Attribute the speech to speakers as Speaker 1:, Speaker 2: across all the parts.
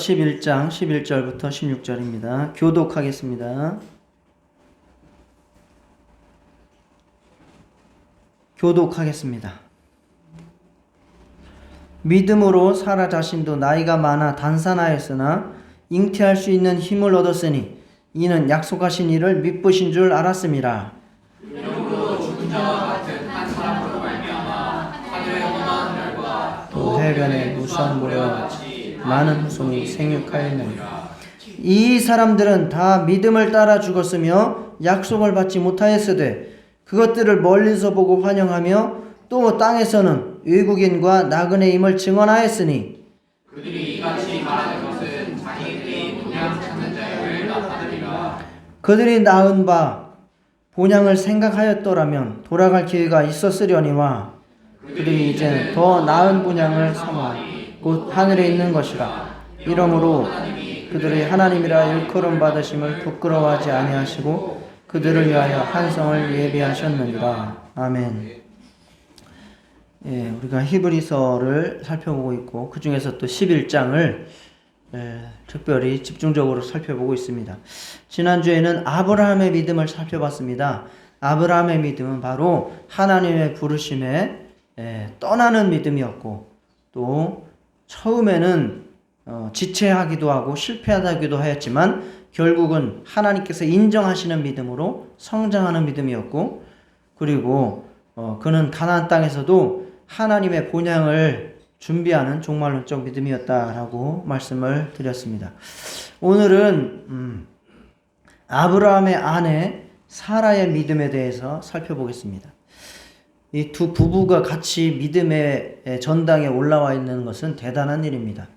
Speaker 1: 11장 11절부터 16절입니다. 교독하겠습니다. 교독하겠습니다. 믿음으로 사라 자신도 나이가 많아 단산하였으나 잉태할 수 있는 힘을 얻었으니 이는 약속하신 이를 믿으신 줄 알았음이라.
Speaker 2: 이러므로 죽은 자와 같은 한 사람으로 말미암아 하늘의 험한 별과
Speaker 1: 또 해변의 무수한 모래와 같이 많은 후손이 생육하였느니라. 이 사람들은 다 믿음을 따라 죽었으며 약속을 받지 못하였으되 그것들을 멀리서 보고 환영하며 또 땅에서는 외국인과 나그네임을 증언하였으니
Speaker 2: 그들이 이같이 말하는 것은 자기들이 본향 찾는 자를 나타내리라.
Speaker 1: 그들이 낳은 바 본향을 생각하였더라면 돌아갈 기회가 있었으려니와 그들이 이제는 더 나은 본향을 삼아 곧 하늘에 있는 것이라. 이러므로 그들의 하나님이라 일컬음 받으심을 부끄러워하지 아니하시고 그들을 위하여 한 성을 예비하셨느니라. 아멘. 예, 우리가 히브리서를 살펴보고 있고 그 중에서 또 11장을 특별히 집중적으로 살펴보고 있습니다. 지난주에는 아브라함의 믿음을 살펴봤습니다. 아브라함의 믿음은 바로 하나님의 부르심에 떠나는 믿음이었고 또 처음에는 지체하기도 하고 실패하기도 하였지만 결국은 하나님께서 인정하시는 믿음으로 성장하는 믿음이었고 그리고 그는 가나안 땅에서도 하나님의 본향을 준비하는 종말론적 믿음이었다라고 말씀을 드렸습니다. 오늘은 아브라함의 아내 사라의 믿음에 대해서 살펴보겠습니다. 이 두 부부가 같이 믿음의 전당에 올라와 있는 것은 대단한 일입니다.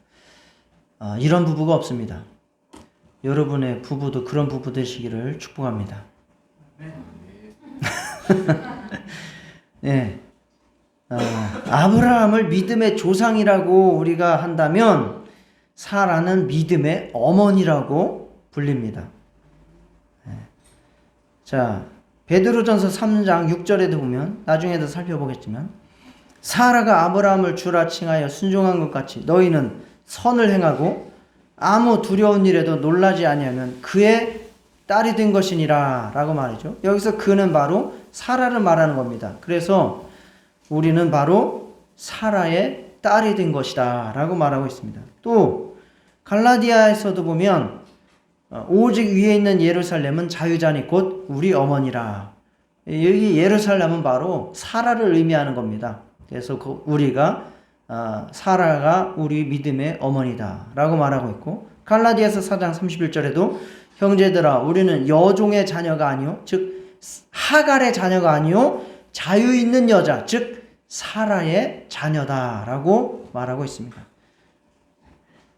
Speaker 1: 이런 부부가 없습니다. 여러분의 부부도 그런 부부 되시기를 축복합니다. 네. 아브라함을 믿음의 조상이라고 우리가 한다면 사라는 믿음의 어머니라고 불립니다. 자, 베드로전서 3장 6절에도 보면 나중에도 살펴보겠지만 사라가 아브라함을 주라 칭하여 순종한 것 같이 너희는 선을 행하고 아무 두려운 일에도 놀라지 아니하면 그의 딸이 된 것이니라 라고 말이죠. 여기서 그는 바로 사라를 말하는 겁니다. 그래서 우리는 바로 사라의 딸이 된 것이다 라고 말하고 있습니다. 또 갈라디아에서도 보면 오직 위에 있는 예루살렘은 자유자니 곧 우리 어머니라. 여기 예루살렘은 바로 사라를 의미하는 겁니다. 그래서 우리가 사라가 우리 믿음의 어머니다 라고 말하고 있고 갈라디아서 4장 31절에도 형제들아 우리는 여종의 자녀가 아니요 즉 하갈의 자녀가 아니요 자유 있는 여자 즉 사라의 자녀다라고 말하고 있습니다.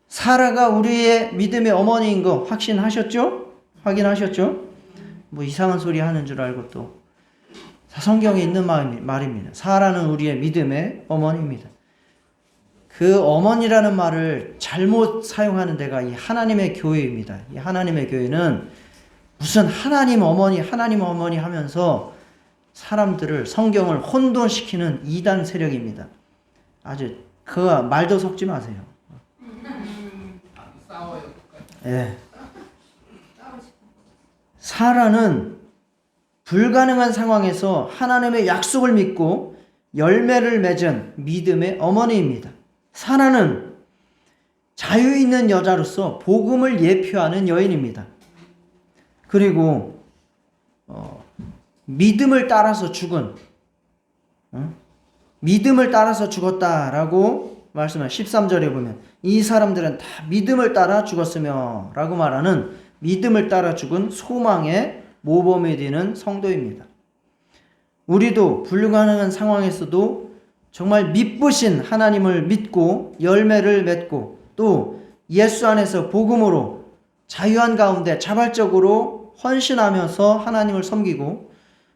Speaker 1: 사라가 우리의 믿음의 어머니인 거 확신하셨죠? 확인하셨죠? 뭐 이상한 소리 하는 줄 알고 또 성경에 있는 말입니다. 사라는 우리의 믿음의 어머니입니다. 그 어머니라는 말을 잘못 사용하는 데가 이 하나님의 교회입니다. 이 하나님의 교회는 무슨 하나님 어머니 하면서 사람들을 성경을 혼돈시키는 이단 세력입니다. 아주 그 말도 섞지 마세요. 예. 사라는 불가능한 상황에서 하나님의 약속을 믿고 열매를 맺은 믿음의 어머니입니다. 사라는 자유 있는 여자로서 복음을 예표하는 여인입니다. 그리고 믿음을 따라서 죽었다라고 말씀을 13절에 보면 이 사람들은 다 믿음을 따라 죽었으며 라고 말하는 믿음을 따라 죽은 소망의 모범이 되는 성도입니다. 우리도 불가능한 상황에서도 정말 믿으신 하나님을 믿고 열매를 맺고 또 예수 안에서 복음으로 자유한 가운데 자발적으로 헌신하면서 하나님을 섬기고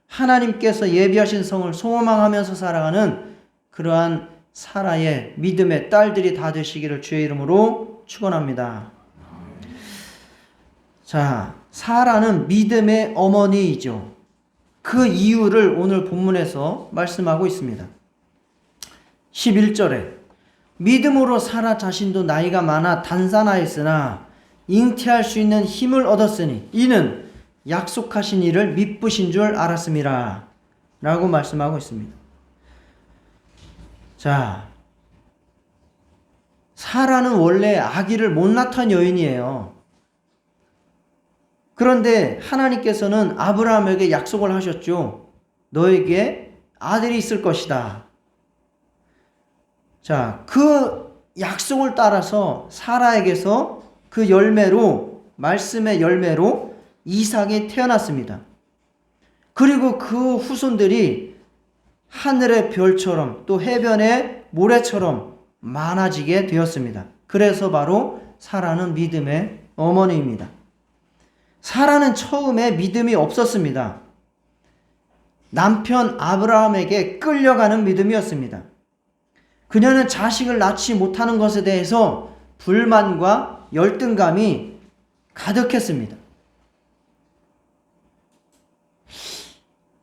Speaker 1: 하나님께서 예비하신 성을 소망하면서 살아가는 그러한 사라의 믿음의 딸들이 다 되시기를 주의 이름으로 축원합니다. 자, 사라는 믿음의 어머니이죠. 그 이유를 오늘 본문에서 말씀하고 있습니다. 11절에 믿음으로 사라 자신도 나이가 많아 단산하였으나 잉태할 수 있는 힘을 얻었으니 이는 약속하신 이를 미쁘신 줄 알았음이라 라고 말씀하고 있습니다. 자, 사라는 원래 아기를 못 낳던 여인이에요. 그런데 하나님께서는 아브라함에게 약속을 하셨죠. 너에게 아들이 있을 것이다. 자, 그 약속을 따라서 사라에게서 그 열매로, 말씀의 열매로 이삭이 태어났습니다. 그리고 그 후손들이 하늘의 별처럼 또 해변의 모래처럼 많아지게 되었습니다. 그래서 바로 사라는 믿음의 어머니입니다. 사라는 처음에 믿음이 없었습니다. 남편 아브라함에게 끌려가는 믿음이었습니다. 그녀는 자식을 낳지 못하는 것에 대해서 불만과 열등감이 가득했습니다.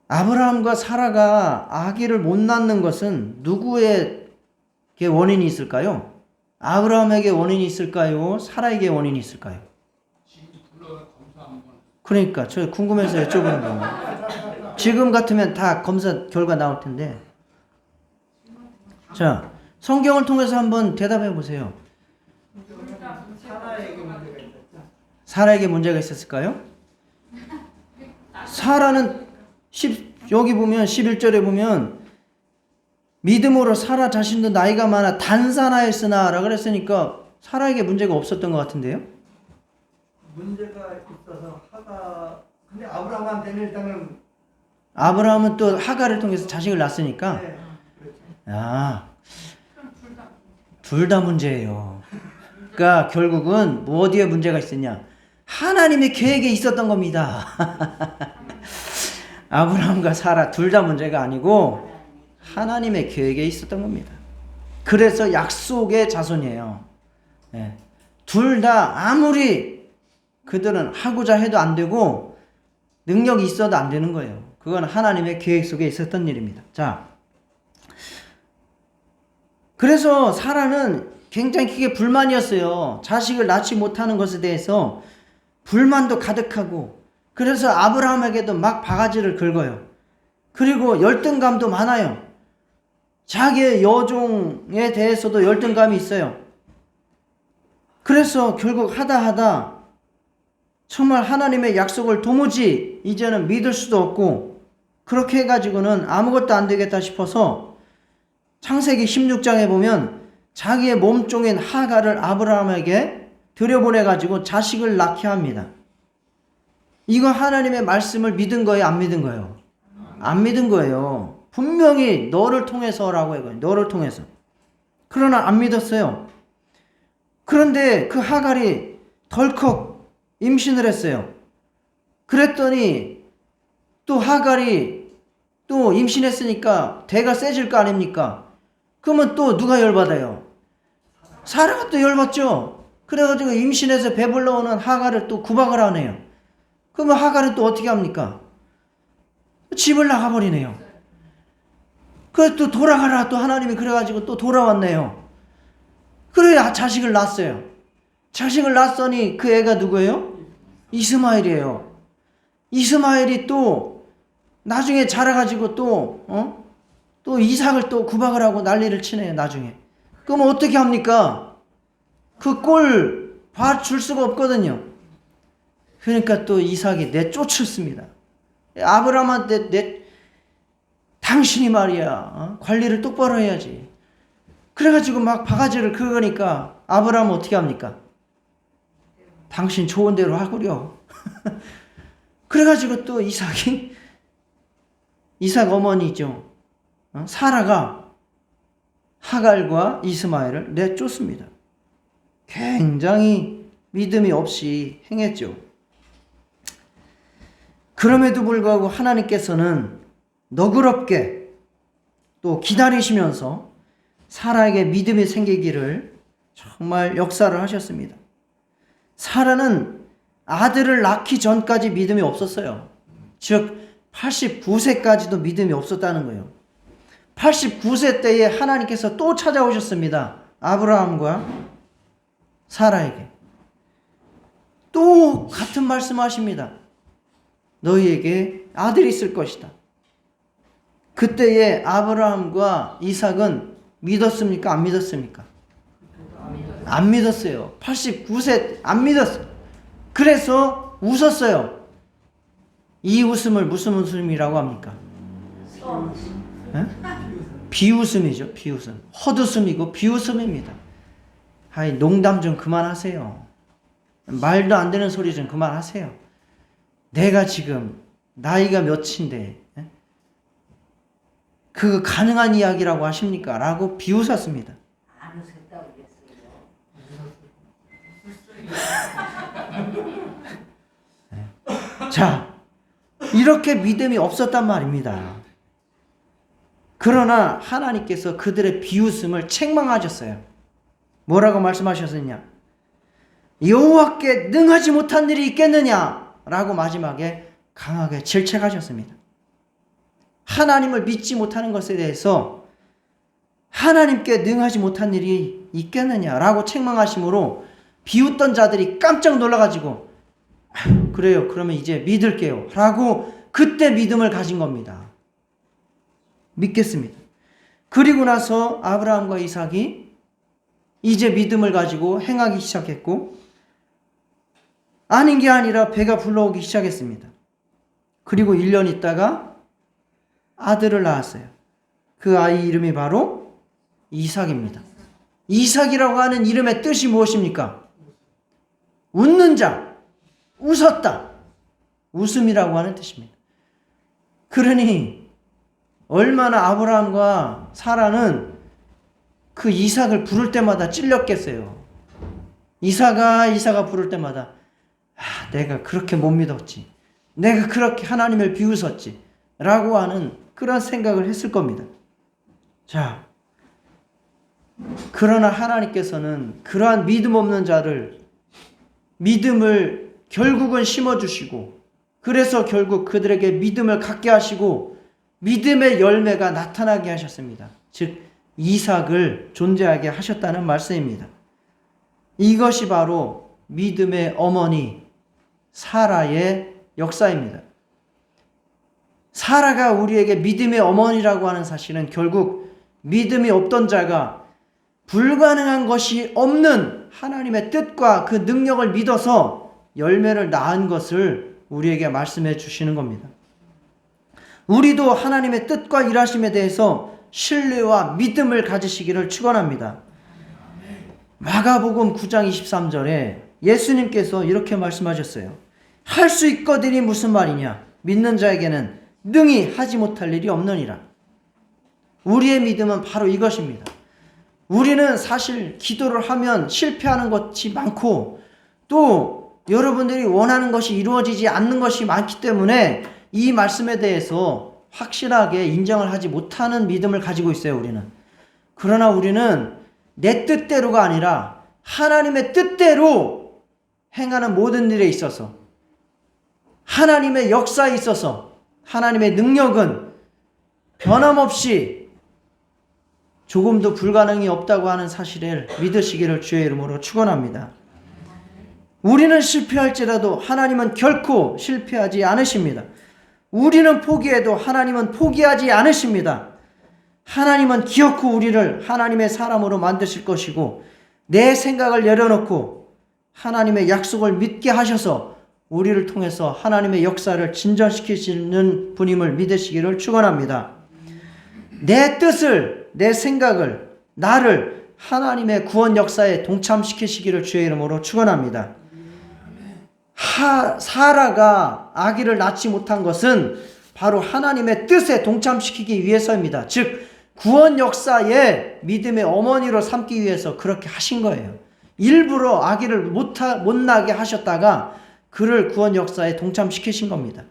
Speaker 1: 아브라함과 사라가 아기를 못 낳는 것은 누구에게 원인이 있을까요? 아브라함에게 원인이 있을까요? 사라에게 원인이 있을까요? 그러니까 저 궁금해서 여쭤보는 거예요. 지금 같으면 다 검사 결과 나올 텐데. 자, 성경을 통해서 한번 대답해 보세요. 사라에게 문제가 있었을까요? 사라는 여기 보면 11절에 보면 믿음으로 사라 자신도 나이가 많아 단산하였으나 라고 그랬으니까 사라에게 문제가 없었던 것 같은데요?
Speaker 3: 문제가 있어서 근데 아브라함한테는 일단은
Speaker 1: 아브라함은 또 하갈을 통해서 자식을 낳았으니까
Speaker 3: 네, 그렇죠.
Speaker 1: 아, 둘 다 문제예요. 그러니까 결국은 뭐 어디에 문제가 있었냐? 하나님의 계획에 있었던 겁니다. 아브라함과 사라 둘 다 문제가 아니고 하나님의 계획에 있었던 겁니다. 그래서 약속의 자손이에요. 네. 둘 다 아무리 그들은 하고자 해도 안 되고 능력이 있어도 안 되는 거예요. 그건 하나님의 계획 속에 있었던 일입니다. 자, 그래서 사라는 굉장히 크게 불만이었어요. 자식을 낳지 못하는 것에 대해서 불만도 가득하고, 그래서 아브라함에게도 막 바가지를 긁어요. 그리고 열등감도 많아요. 자기의 여종에 대해서도 열등감이 있어요. 그래서 결국 하다 정말 하나님의 약속을 도무지 이제는 믿을 수도 없고, 그렇게 해가지고는 아무것도 안 되겠다 싶어서 창세기 16장에 보면 자기의 몸종인 하갈을 아브라함에게 들여보내가지고 자식을 낳게 합니다. 이거 하나님의 말씀을 믿은 거예요? 안 믿은 거예요? 안 믿은 거예요. 분명히 너를 통해서라고 해요. 너를 통해서. 그러나 안 믿었어요. 그런데 그 하갈이 덜컥 임신을 했어요. 그랬더니 또 하갈이 또 임신했으니까 대가 세질 거 아닙니까? 그러면 또 누가 열받아요? 사라가 또 열받죠. 그래가지고 임신해서 배불러 오는 하갈을 또 구박을 하네요. 그러면 하갈은 또 어떻게 합니까? 집을 나가버리네요. 그래서 또 돌아가라 또 하나님이 그래가지고 또 돌아왔네요. 그래 자식을 낳았어요. 자식을 낳았더니 그 애가 누구예요? 이스마엘이에요. 이스마엘이 또 나중에 자라가지고 또 이삭을 또 구박을 하고 난리를 치네요. 나중에. 그럼 어떻게 합니까? 그 꼴 봐줄 수가 없거든요. 그러니까 또 이삭이 내쫓았습니다. 아브라함한테 당신이 말이야 관리를 똑바로 해야지. 그래가지고 막 바가지를 긁으니까 아브라함은 어떻게 합니까? 당신 좋은 대로 하구려. 그래가지고 또 이삭 어머니죠. 사라가 하갈과 이스마엘을 내쫓습니다. 굉장히 믿음이 없이 행했죠. 그럼에도 불구하고 하나님께서는 너그럽게 또 기다리시면서 사라에게 믿음이 생기기를 정말 역사를 하셨습니다. 사라는 아들을 낳기 전까지 믿음이 없었어요. 즉 89세까지도 믿음이 없었다는 거예요. 89세 때에 하나님께서 또 찾아오셨습니다. 아브라함과 사라에게 또 같은 말씀하십니다. 너희에게 아들이 있을 것이다. 그때에 아브라함과 이삭은 믿었습니까? 안 믿었습니까? 안 믿었어요. 89세 안 믿었어요. 그래서 웃었어요. 이 웃음을 무슨 웃음이라고 합니까? 에? 비웃음이죠. 비웃음. 헛웃음이고 비웃음입니다. 아이, 농담 좀 그만하세요. 말도 안 되는 소리 좀 그만하세요. 내가 지금 나이가 몇인데 그 가능한 이야기라고 하십니까? 라고 비웃었습니다.
Speaker 4: 안 웃었다고 그랬어요.
Speaker 1: 자, 이렇게 믿음이 없었단 말입니다. 그러나 하나님께서 그들의 비웃음을 책망하셨어요. 뭐라고 말씀하셨느냐? 여호와께 능하지 못한 일이 있겠느냐? 라고 마지막에 강하게 질책하셨습니다. 하나님을 믿지 못하는 것에 대해서 하나님께 능하지 못한 일이 있겠느냐라고 책망하심으로 비웃던 자들이 깜짝 놀라가지고 그래요, 그러면 이제 믿을게요 라고 그때 믿음을 가진 겁니다. 믿겠습니다. 그리고 나서 아브라함과 이삭이 이제 믿음을 가지고 행하기 시작했고, 아닌 게 아니라 배가 불러오기 시작했습니다. 그리고 1년 있다가 아들을 낳았어요. 그 아이 이름이 바로 이삭입니다. 이삭이라고 하는 이름의 뜻이 무엇입니까? 웃는 자, 웃었다, 웃음이라고 하는 뜻입니다. 그러니 얼마나 아브라함과 사라는 그 이삭을 부를 때마다 찔렸겠어요. 이삭아 부를 때마다 내가 그렇게 못 믿었지, 내가 그렇게 하나님을 비웃었지 라고 하는 그런 생각을 했을 겁니다. 자, 그러나 하나님께서는 그러한 믿음 없는 자를 믿음을 결국은 심어주시고, 그래서 결국 그들에게 믿음을 갖게 하시고 믿음의 열매가 나타나게 하셨습니다. 즉 이삭을 존재하게 하셨다는 말씀입니다. 이것이 바로 믿음의 어머니 사라의 역사입니다. 사라가 우리에게 믿음의 어머니라고 하는 사실은 결국 믿음이 없던 자가 불가능한 것이 없는 하나님의 뜻과 그 능력을 믿어서 열매를 낳은 것을 우리에게 말씀해 주시는 겁니다. 우리도 하나님의 뜻과 일하심에 대해서 신뢰와 믿음을 가지시기를 축원합니다. 마가복음 9장 23절에 예수님께서 이렇게 말씀하셨어요. 할 수 있거든이 무슨 말이냐? 믿는 자에게는 능히 하지 못할 일이 없느니라. 우리의 믿음은 바로 이것입니다. 우리는 사실 기도를 하면 실패하는 것이 많고, 또 여러분들이 원하는 것이 이루어지지 않는 것이 많기 때문에 이 말씀에 대해서 확실하게 인정을 하지 못하는 믿음을 가지고 있어요, 우리는. 그러나 우리는 내 뜻대로가 아니라 하나님의 뜻대로 행하는 모든 일에 있어서, 하나님의 역사에 있어서 하나님의 능력은 변함없이 조금도 불가능이 없다고 하는 사실을 믿으시기를 주의 이름으로 축원합니다. 우리는 실패할지라도 하나님은 결코 실패하지 않으십니다. 우리는 포기해도 하나님은 포기하지 않으십니다. 하나님은 기어코 우리를 하나님의 사람으로 만드실 것이고, 내 생각을 내려놓고 하나님의 약속을 믿게 하셔서 우리를 통해서 하나님의 역사를 진전시키시는 분임을 믿으시기를 축원합니다. 내 뜻을, 내 생각을, 나를 하나님의 구원 역사에 동참시키시기를 주의 이름으로 축원합니다. 사라가 아기를 낳지 못한 것은 바로 하나님의 뜻에 동참시키기 위해서입니다. 즉 구원 역사에 믿음의 어머니로 삼기 위해서 그렇게 하신 거예요. 일부러 아기를 못 나게 하셨다가 그를 구원 역사에 동참시키신 겁니다.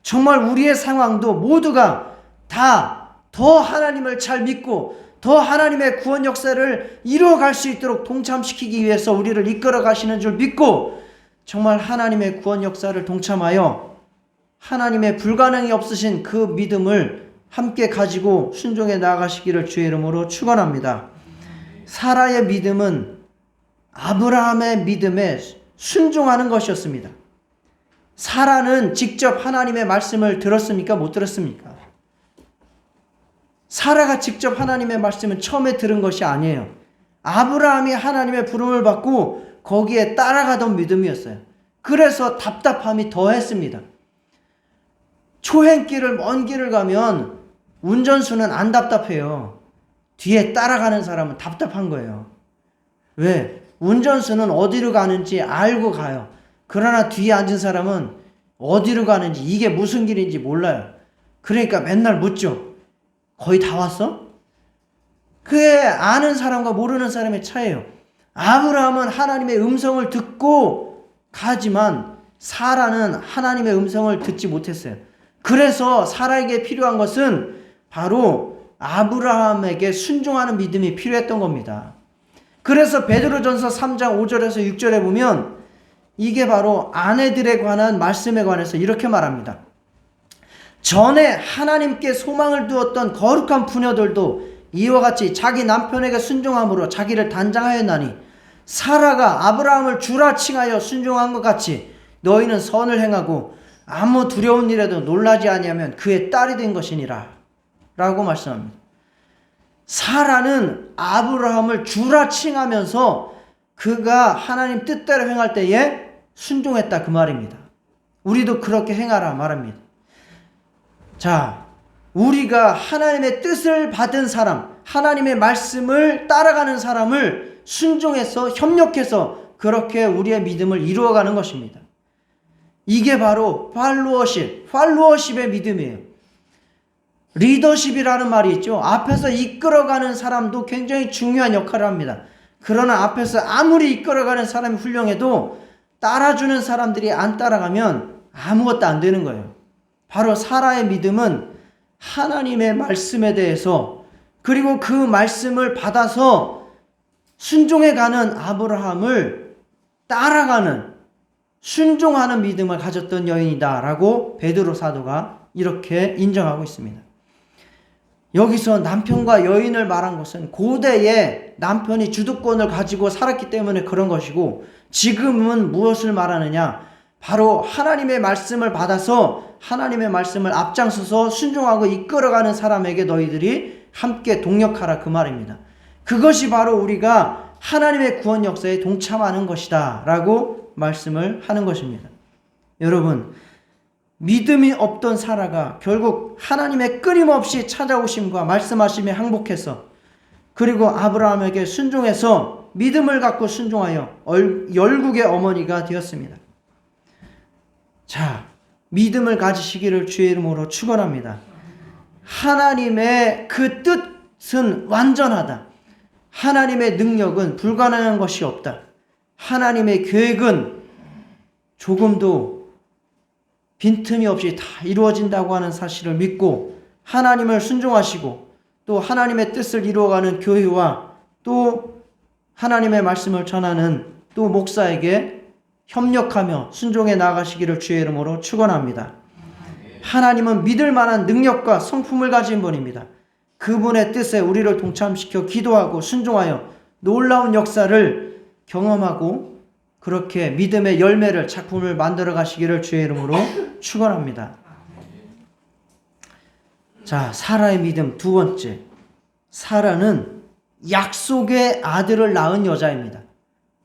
Speaker 1: 정말 우리의 상황도 모두가 다 더 하나님을 잘 믿고 더 하나님의 구원 역사를 이루어갈 수 있도록 동참시키기 위해서 우리를 이끌어 가시는 줄 믿고, 정말 하나님의 구원 역사를 동참하여 하나님의 불가능이 없으신 그 믿음을 함께 가지고 순종해 나아가시기를 주의 이름으로 축원합니다. 사라의 믿음은 아브라함의 믿음에 순종하는 것이었습니다. 사라는 직접 하나님의 말씀을 들었습니까? 못 들었습니까? 사라가 직접 하나님의 말씀을 처음에 들은 것이 아니에요. 아브라함이 하나님의 부름을 받고 거기에 따라가던 믿음이었어요. 그래서 답답함이 더했습니다. 초행길을 먼 길을 가면 운전수는 안 답답해요. 뒤에 따라가는 사람은 답답한 거예요. 왜? 운전수는 어디로 가는지 알고 가요. 그러나 뒤에 앉은 사람은 어디로 가는지 이게 무슨 길인지 몰라요. 그러니까 맨날 묻죠. 거의 다 왔어? 그게 아는 사람과 모르는 사람의 차이예요. 아브라함은 하나님의 음성을 듣고 가지만 사라는 하나님의 음성을 듣지 못했어요. 그래서 사라에게 필요한 것은 바로 아브라함에게 순종하는 믿음이 필요했던 겁니다. 그래서 베드로전서 3장 5절에서 6절에 보면 이게 바로 아내들에 관한 말씀에 관해서 이렇게 말합니다. 전에 하나님께 소망을 두었던 거룩한 부녀들도 이와 같이 자기 남편에게 순종함으로 자기를 단장하였나니 사라가 아브라함을 주라 칭하여 순종한 것 같이 너희는 선을 행하고 아무 두려운 일에도 놀라지 아니하면 그의 딸이 된 것이니라 라고 말씀합니다. 사라는 아브라함을 주라 칭하면서 그가 하나님 뜻대로 행할 때에 순종했다 그 말입니다. 우리도 그렇게 행하라 말합니다. 자, 우리가 하나님의 뜻을 받은 사람, 하나님의 말씀을 따라가는 사람을 순종해서 협력해서 그렇게 우리의 믿음을 이루어가는 것입니다. 이게 바로 팔로워십의 믿음이에요. 리더십이라는 말이 있죠. 앞에서 이끌어가는 사람도 굉장히 중요한 역할을 합니다. 그러나 앞에서 아무리 이끌어가는 사람이 훌륭해도 따라주는 사람들이 안 따라가면 아무것도 안 되는 거예요. 바로 사라의 믿음은 하나님의 말씀에 대해서 그리고 그 말씀을 받아서 순종해가는 아브라함을 따라가는 순종하는 믿음을 가졌던 여인이다라고 베드로 사도가 이렇게 인정하고 있습니다. 여기서 남편과 여인을 말한 것은 고대에 남편이 주도권을 가지고 살았기 때문에 그런 것이고 지금은 무엇을 말하느냐? 바로 하나님의 말씀을 받아서 하나님의 말씀을 앞장서서 순종하고 이끌어가는 사람에게 너희들이 함께 동역하라 그 말입니다. 그것이 바로 우리가 하나님의 구원 역사에 동참하는 것이다 라고 말씀을 하는 것입니다. 여러분, 믿음이 없던 사라가 결국 하나님의 끊임없이 찾아오심과 말씀하심에 항복해서 그리고 아브라함에게 순종해서 믿음을 갖고 순종하여 열국의 어머니가 되었습니다. 자, 믿음을 가지시기를 주의 이름으로 축원합니다. 하나님의 그 뜻은 완전하다. 하나님의 능력은 불가능한 것이 없다. 하나님의 계획은 조금도 빈틈이 없이 다 이루어진다고 하는 사실을 믿고 하나님을 순종하시고 또 하나님의 뜻을 이루어가는 교회와 또 하나님의 말씀을 전하는 또 목사에게 협력하며 순종해 나가시기를 주의 이름으로 축원합니다. 하나님은 믿을 만한 능력과 성품을 가진 분입니다. 그분의 뜻에 우리를 동참시켜 기도하고 순종하여 놀라운 역사를 경험하고 그렇게 믿음의 열매를 작품을 만들어 가시기를 주의 이름으로 축원합니다. 자, 사라의 믿음 두 번째. 사라는 약속의 아들을 낳은 여자입니다.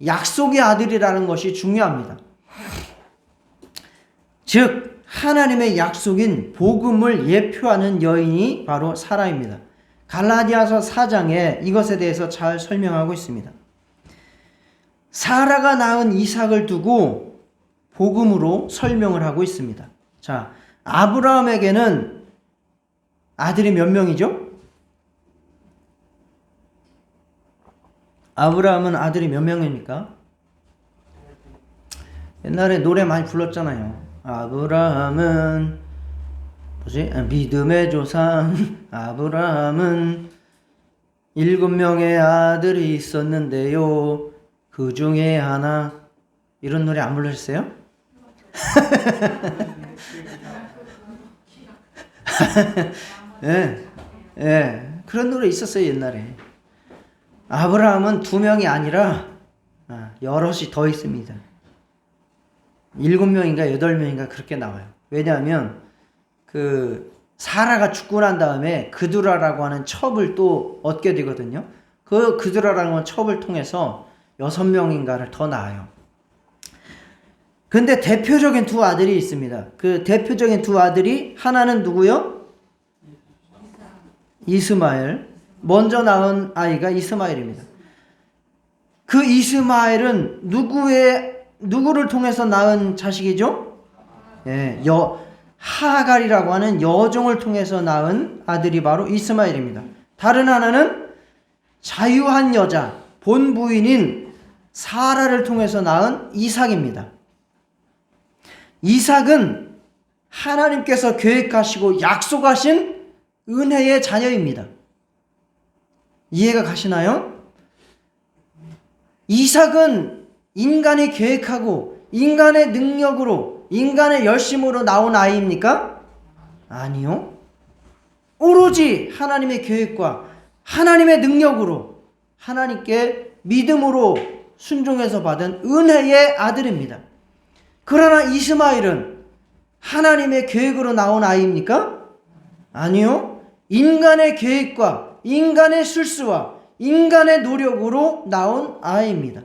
Speaker 1: 약속의 아들이라는 것이 중요합니다. 즉 하나님의 약속인 복음을 예표하는 여인이 바로 사라입니다. 갈라디아서 4장에 이것에 대해서 잘 설명하고 있습니다. 사라가 낳은 이삭을 두고 복음으로 설명을 하고 있습니다. 자, 아브라함에게는 아들이 몇 명이죠? 아브라함은 아들이 몇 명입니까? 옛날에 노래 많이 불렀잖아요. 아브라함은 믿음의 조상 아브라함은 7명의 아들이 있었는데요. 그 중에 하나 이런 노래 안 불러주세요? 예, 예, 그런 노래 있었어요 옛날에. 아브라함은 2명이 아니라 여럿이 더 있습니다. 7명인가 8명인가 그렇게 나와요. 왜냐하면 사라가 죽고 난 다음에 그두라라고 하는 첩을 또 얻게 되거든요. 그 그두라라는 건 첩을 통해서 6명인가를 더 낳아요. 근데 대표적인 2 아들이 있습니다. 그 대표적인 2 아들이 하나는 누구요? 이스마엘. 먼저 낳은 아이가 이스마엘입니다. 그 이스마엘은 누구를 통해서 낳은 자식이죠? 예, 하갈이라고 하는 여종을 통해서 낳은 아들이 바로 이스마엘입니다. 다른 하나는 자유한 여자, 본 부인인 사라를 통해서 낳은 이삭입니다. 이삭은 하나님께서 계획하시고 약속하신 은혜의 자녀입니다. 이해가 가시나요? 이삭은 인간이 계획하고 인간의 능력으로 인간의 열심으로 나온 아이입니까? 아니요. 오로지 하나님의 계획과 하나님의 능력으로 하나님께 믿음으로 순종해서 받은 은혜의 아들입니다. 그러나 이스마엘은 하나님의 계획으로 나온 아이입니까? 아니요. 인간의 계획과 인간의 실수와 인간의 노력으로 나온 아이입니다.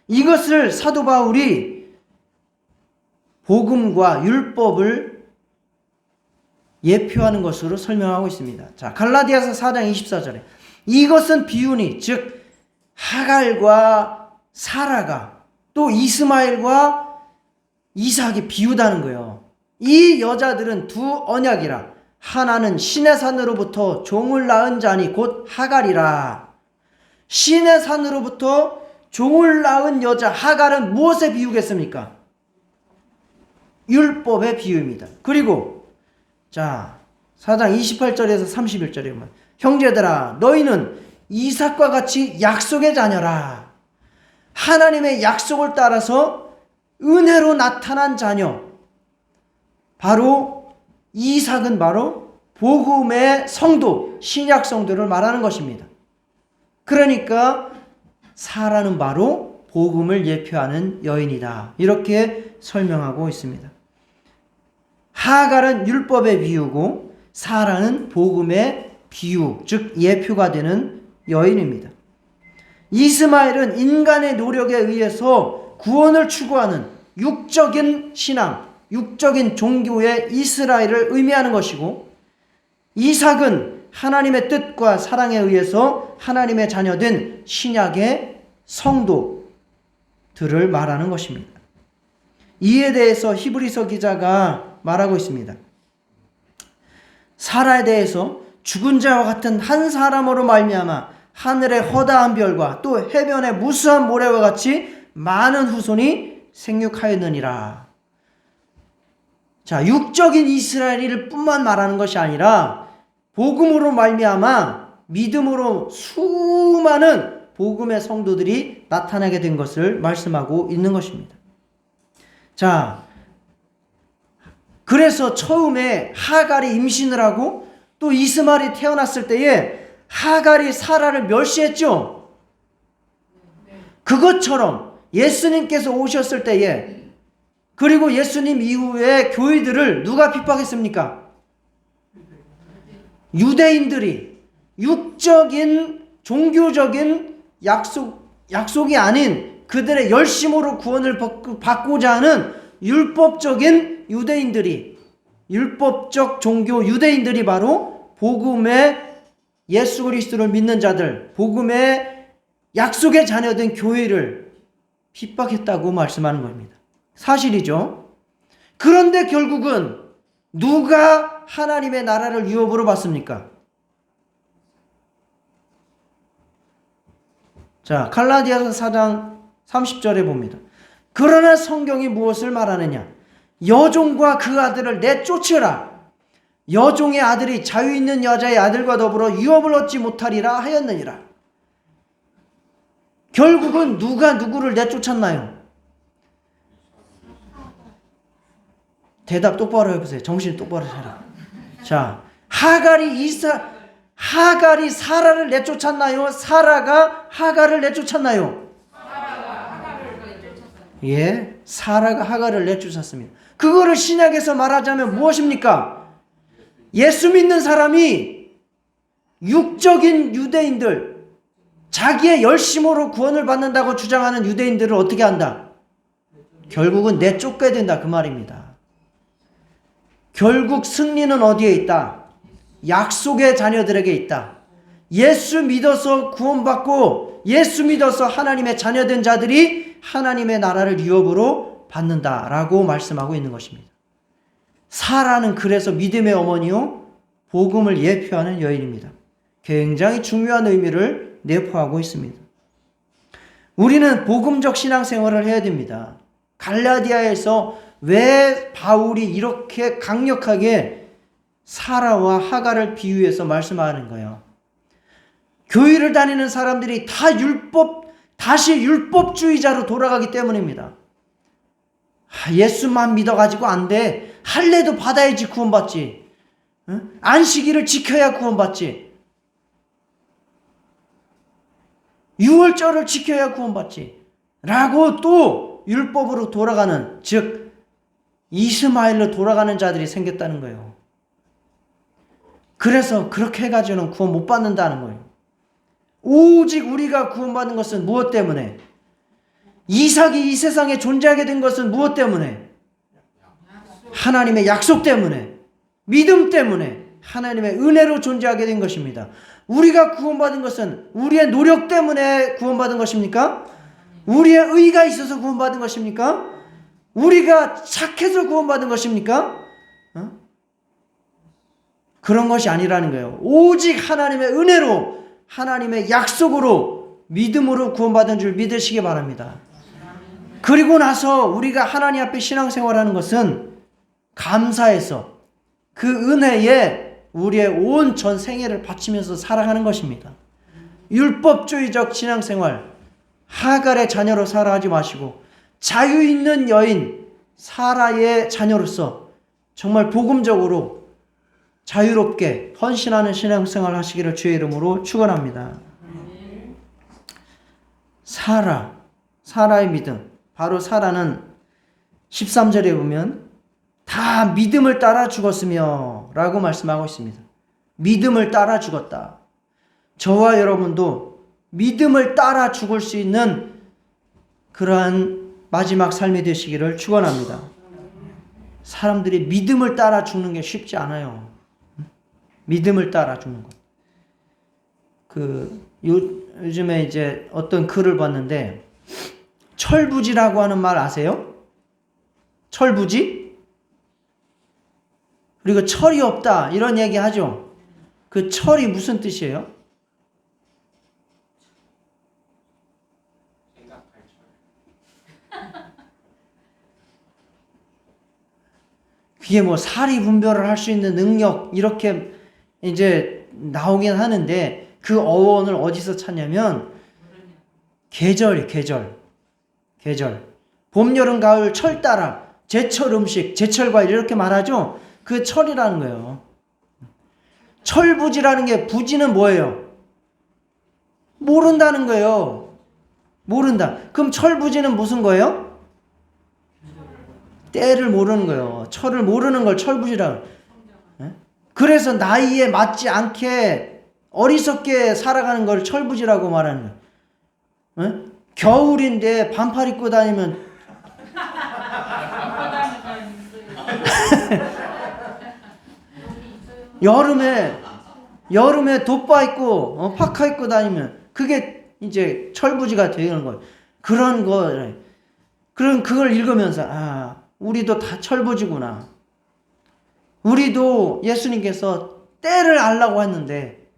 Speaker 1: 이것을 사도 바울이 복음과 율법을 예표하는 것으로 설명하고 있습니다. 자, 갈라디아서 4장 24절에 이것은 비유니 즉 하갈과 사라가 또 이스마엘과 이삭이 비유다는 거예요. 이 여자들은 2 언약이라 하나는 신의 산으로부터 종을 낳은 자니 곧 하갈이라. 신의 산으로부터 종을 낳은 여자 하갈은 무엇에 비유겠습니까? 율법의 비유입니다. 그리고 자 4장 28절에서 31절에 보면 형제들아 너희는 이삭과 같이 약속의 자녀라. 하나님의 약속을 따라서 은혜로 나타난 자녀. 바로 이삭은 바로 복음의 성도, 신약 성도를 말하는 것입니다. 그러니까 사라는 바로 복음을 예표하는 여인이다. 이렇게 설명하고 있습니다. 하갈은 율법의 비유고 사라는 복음의 비유, 즉 예표가 되는 여인입니다. 이스마엘은 인간의 노력에 의해서 구원을 추구하는 육적인 신앙, 육적인 종교의 이스라엘을 의미하는 것이고, 이삭은 하나님의 뜻과 사랑에 의해서 하나님의 자녀된 신약의 성도들을 말하는 것입니다. 이에 대해서 히브리서 기자가 말하고 있습니다. 사라에 대해서 죽은 자와 같은 한 사람으로 말미암아 하늘의 허다한 별과 또 해변의 무수한 모래와 같이 많은 후손이 생육하였느니라. 자, 육적인 이스라엘을 뿐만 말하는 것이 아니라 복음으로 말미암아 믿음으로 수많은 복음의 성도들이 나타나게 된 것을 말씀하고 있는 것입니다. 자, 그래서 처음에 하갈이 임신을 하고 또 이스마엘이 태어났을 때에 하갈이 사라를 멸시했죠. 그것처럼 예수님께서 오셨을 때에 그리고 예수님 이후에 교회들을 누가 핍박했습니까? 유대인들이 육적인 종교적인 약속이 아닌 그들의 열심으로 구원을 받고자 하는 율법적인 유대인들이, 율법적 종교 유대인들이 바로 복음의 예수 그리스도를 믿는 자들, 복음의 약속의 자녀된 교회를 핍박했다고 말씀하는 겁니다. 사실이죠. 그런데 결국은 누가 하나님의 나라를 유업으로 받습니까? 자, 갈라디아서 4장 30절에 봅니다. 그러나 성경이 무엇을 말하느냐? 여종과 그 아들을 내쫓으라. 여종의 아들이 자유 있는 여자의 아들과 더불어 유업을 얻지 못하리라 하였느니라. 결국은 누가 누구를 내쫓았나요? 대답 똑바로 해보세요. 정신 똑바로 차려. 자, 하갈이 사라를 내쫓았나요? 사라가 하갈을 내쫓았나요? 예, 사라가 하갈을 내쫓았습니다. 그거를 신약에서 말하자면 무엇입니까? 예수 믿는 사람이 육적인 유대인들, 자기의 열심으로 구원을 받는다고 주장하는 유대인들을 어떻게 한다? 결국은 내쫓게 된다, 그 말입니다. 결국 승리는 어디에 있다? 약속의 자녀들에게 있다. 예수 믿어서 구원받고 예수 믿어서 하나님의 자녀된 자들이 하나님의 나라를 유업으로 받는다라고 말씀하고 있는 것입니다. 사라는 그래서 믿음의 어머니요 복음을 예표하는 여인입니다. 굉장히 중요한 의미를 내포하고 있습니다. 우리는 복음적 신앙생활을 해야 됩니다. 갈라디아에서 왜 바울이 이렇게 강력하게 사라와 하갈을 비유해서 말씀하는 거예요? 교회를 다니는 사람들이 다 다시 율법주의자로 돌아가기 때문입니다. 예수만 믿어가지고 안 돼. 할례도 받아야지 구원받지. 응? 안식일을 지켜야 구원받지. 유월절을 지켜야 구원받지. 라고 또 율법으로 돌아가는, 즉 이스마엘로 돌아가는 자들이 생겼다는 거예요. 그래서 그렇게 해가지고는 구원 못 받는다는 거예요. 오직 우리가 구원받는 것은 무엇 때문에? 이삭이 이 세상에 존재하게 된 것은 무엇 때문에? 하나님의 약속 때문에, 믿음 때문에, 하나님의 은혜로 존재하게 된 것입니다. 우리가 구원받은 것은 우리의 노력 때문에 구원받은 것입니까? 우리의 의가 있어서 구원받은 것입니까? 우리가 착해서 구원받은 것입니까? 그런 것이 아니라는 거예요. 오직 하나님의 은혜로, 하나님의 약속으로, 믿음으로 구원받은 줄 믿으시기 바랍니다. 그리고 나서 우리가 하나님 앞에 신앙생활하는 것은 감사해서 그 은혜에 우리의 온 전 생애를 바치면서 살아가는 것입니다. 율법주의적 신앙생활, 하갈의 자녀로 살아가지 마시고 자유 있는 여인 사라의 자녀로서 정말 복음적으로 자유롭게 헌신하는 신앙생활 하시기를 주의 이름으로 축원합니다. 사라의 믿음. 바로 사라는 13절에 보면 다 믿음을 따라 죽었으며 라고 말씀하고 있습니다. 믿음을 따라 죽었다. 저와 여러분도 믿음을 따라 죽을 수 있는 그러한 마지막 삶이 되시기를 축원합니다. 사람들이 믿음을 따라 죽는 게 쉽지 않아요. 믿음을 따라 죽는 것. 요즘에 이제 어떤 글을 봤는데 철부지라고 하는 말 아세요? 철부지? 그리고 철이 없다 이런 얘기 하죠. 그 철이 무슨 뜻이에요? 그게 뭐 사리 분별을 할 수 있는 능력 이렇게 이제 나오긴 하는데 그 어원을 어디서 찾냐면 계절. 봄, 여름, 가을, 철 따라 제철 음식, 제철 과일 이렇게 말하죠. 그 철이라는 거예요. 철부지라는 게 부지는 뭐예요? 모른다는 거예요. 모른다. 그럼 철부지는 무슨 거예요? 때를 모르는 거예요. 철을 모르는 걸 철부지라고. 그래서 나이에 맞지 않게 어리석게 살아가는 걸 철부지라고 말하는 거예요. 겨울인데 반팔 입고 다니면 여름에 돗바 입고 파카 입고 다니면 그게 이제 철부지가 되는 거예요. 그걸 읽으면서 우리도 다 철부지구나. 우리도 예수님께서 때를 알라고 했는데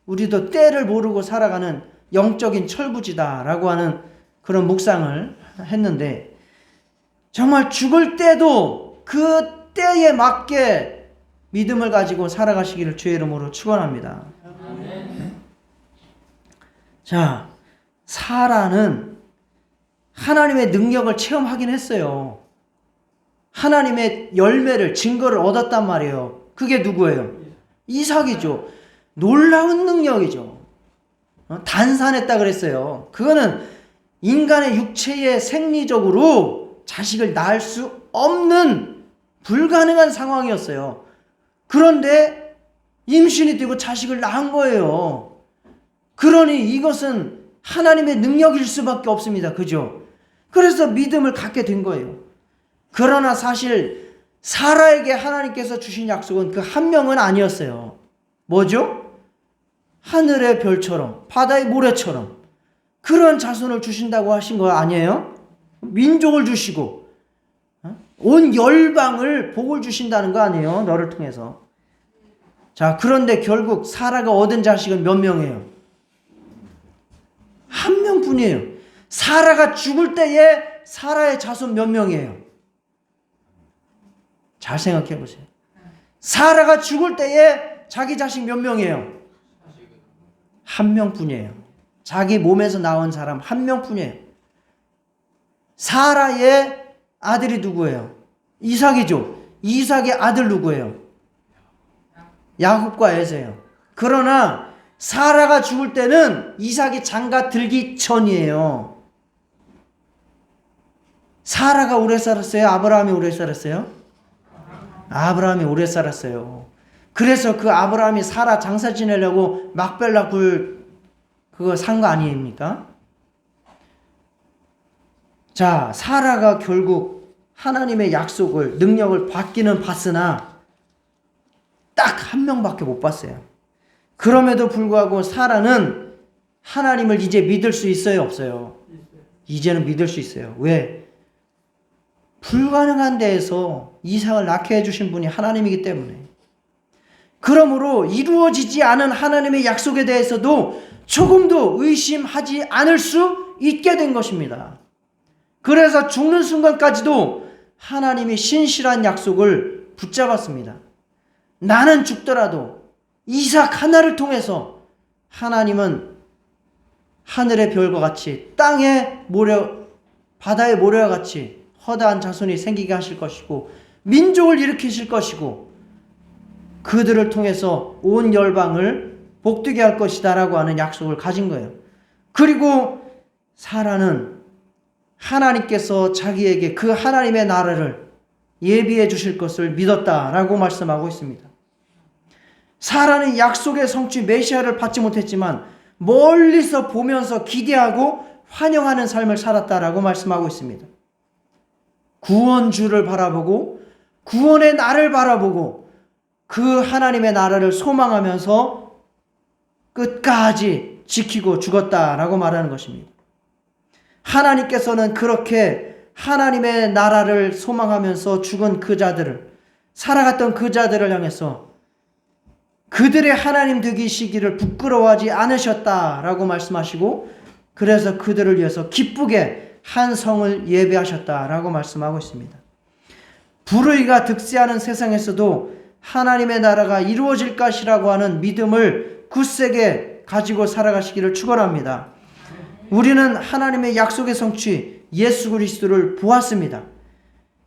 Speaker 1: 우리도 때를 모르고 살아가는 영적인 철부지다라고 하는 그런 묵상을 했는데 정말 죽을 때도 그 때에 맞게 믿음을 가지고 살아가시기를 주의 이름으로 축원합니다. 자, 사라는 하나님의 능력을 체험하긴 했어요. 하나님의 열매를, 증거를 얻었단 말이에요. 그게 누구예요? 이삭이죠. 놀라운 능력이죠. 단산했다 그랬어요. 그거는 인간의 육체의 생리적으로 자식을 낳을 수 없는 불가능한 상황이었어요. 그런데 임신이 되고 자식을 낳은 거예요. 그러니 이것은 하나님의 능력일 수밖에 없습니다. 그죠? 그래서 믿음을 갖게 된 거예요. 그러나 사실 사라에게 하나님께서 주신 약속은 그 한 명은 아니었어요. 뭐죠? 하늘의 별처럼 바다의 모래처럼 그런 자손을 주신다고 하신 거 아니에요? 민족을 주시고 온 열방을 복을 주신다는 거 아니에요? 너를 통해서. 자, 그런데 결국 사라가 얻은 자식은 몇 명이에요? 한 명뿐이에요. 사라가 죽을 때에 사라의 자손 몇 명이에요? 잘 생각해 보세요. 사라가 죽을 때에 자기 자식 몇 명이에요? 한 명뿐이에요. 자기 몸에서 나온 사람 한 명뿐이에요. 사라의 아들이 누구예요? 이삭이죠. 이삭의 아들 누구예요? 야곱과 에서예요. 그러나 사라가 죽을 때는 이삭이 장가 들기 전이에요. 사라가 오래 살았어요? 아브라함이 오래 살았어요? 아브라함이 오래 살았어요. 그래서 그 아브라함이 사라 장사 지내려고 막벨라 굴 그거 산 거 아닙니까? 자, 사라가 결국 하나님의 약속을 능력을 받기는 봤으나 딱 한 명밖에 못 봤어요. 그럼에도 불구하고 사라는 하나님을 이제 믿을 수 있어요, 없어요? 이제는 믿을 수 있어요. 왜? 불가능한 데에서 이삭을 낳게 해주신 분이 하나님이기 때문에. 그러므로 이루어지지 않은 하나님의 약속에 대해서도 조금도 의심하지 않을 수 있게 된 것입니다. 그래서 죽는 순간까지도 하나님이 신실한 약속을 붙잡았습니다. 나는 죽더라도 이삭 하나를 통해서 하나님은 하늘의 별과 같이 땅의 모래, 바다의 모래와 같이 허다한 자손이 생기게 하실 것이고 민족을 일으키실 것이고 그들을 통해서 온 열방을 복되게 할 것이다 라고 하는 약속을 가진 거예요. 그리고 사라는 하나님께서 자기에게 그 하나님의 나라를 예비해 주실 것을 믿었다라고 말씀하고 있습니다. 사라는 약속의 성취 메시아를 받지 못했지만 멀리서 보면서 기대하고 환영하는 삶을 살았다라고 말씀하고 있습니다. 구원주를 바라보고 구원의 날을 바라보고 그 하나님의 나라를 소망하면서 끝까지 지키고 죽었다라고 말하는 것입니다. 하나님께서는 그렇게 하나님의 나라를 소망하면서 죽은 그 자들을, 살아갔던 그 자들을 향해서 그들의 하나님 되시기를 부끄러워하지 않으셨다라고 말씀하시고 그래서 그들을 위해서 기쁘게 한 성을 예배하셨다라고 말씀하고 있습니다. 불의가 득세하는 세상에서도 하나님의 나라가 이루어질 것이라고 하는 믿음을 굳세게 가지고 살아가시기를 축원합니다. 우리는 하나님의 약속의 성취 예수 그리스도를 보았습니다.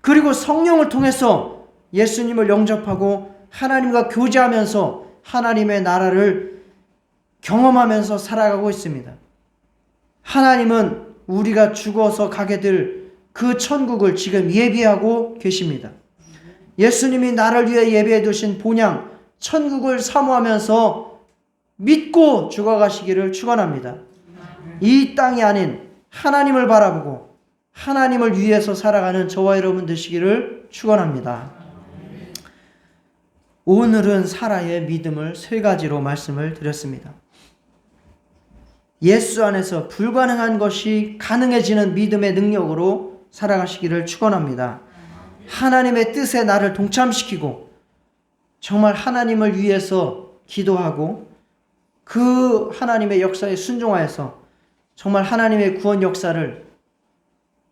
Speaker 1: 그리고 성령을 통해서 예수님을 영접하고 하나님과 교제하면서 하나님의 나라를 경험하면서 살아가고 있습니다. 하나님은 우리가 죽어서 가게 될 그 천국을 지금 예비하고 계십니다. 예수님이 나를 위해 예비해 두신 본향 천국을 사모하면서 믿고 죽어가시기를 축원합니다. 이 땅이 아닌 하나님을 바라보고 하나님을 위해서 살아가는 저와 여러분 되시기를 축원합니다. 오늘은 사라의 믿음을 세 가지로 말씀을 드렸습니다. 예수 안에서 불가능한 것이 가능해지는 믿음의 능력으로 살아가시기를 축원합니다. 하나님의 뜻에 나를 동참시키고 정말 하나님을 위해서 기도하고 그 하나님의 역사에 순종하여서 정말 하나님의 구원 역사를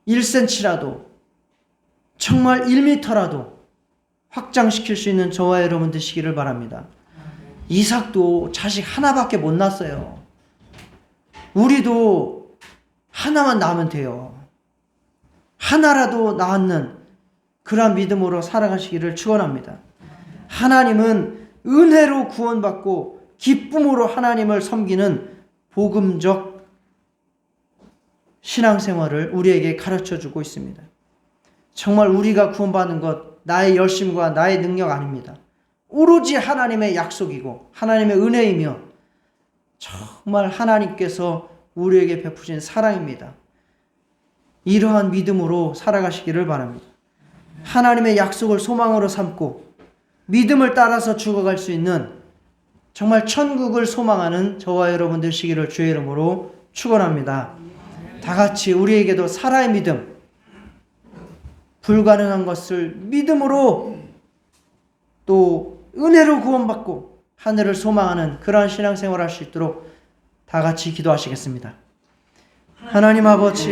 Speaker 1: 1cm라도 정말 1m라도 확장시킬 수 있는 저와 여러분 되시기를 바랍니다. 이삭도 자식 하나밖에 못 낳았어요. 우리도 하나만 낳으면 돼요. 하나라도 낳는 그러한 믿음으로 살아가시기를 축원합니다. 하나님은 은혜로 구원받고 기쁨으로 하나님을 섬기는 복음적 신앙생활을 우리에게 가르쳐주고 있습니다. 정말 우리가 구원받는 것 나의 열심과 나의 능력 아닙니다. 오로지 하나님의 약속이고 하나님의 은혜이며 정말 하나님께서 우리에게 베푸신 사랑입니다. 이러한 믿음으로 살아가시기를 바랍니다. 하나님의 약속을 소망으로 삼고 믿음을 따라서 죽어갈 수 있는 정말 천국을 소망하는 저와 여러분 되시기를 주의 이름으로 축원합니다. 다 같이 우리에게도 살아의 믿음, 불가능한 것을 믿음으로 또 은혜로 구원받고 하늘을 소망하는 그러한 신앙생활을 할 수 있도록 다 같이 기도하시겠습니다. 하나님 아버지,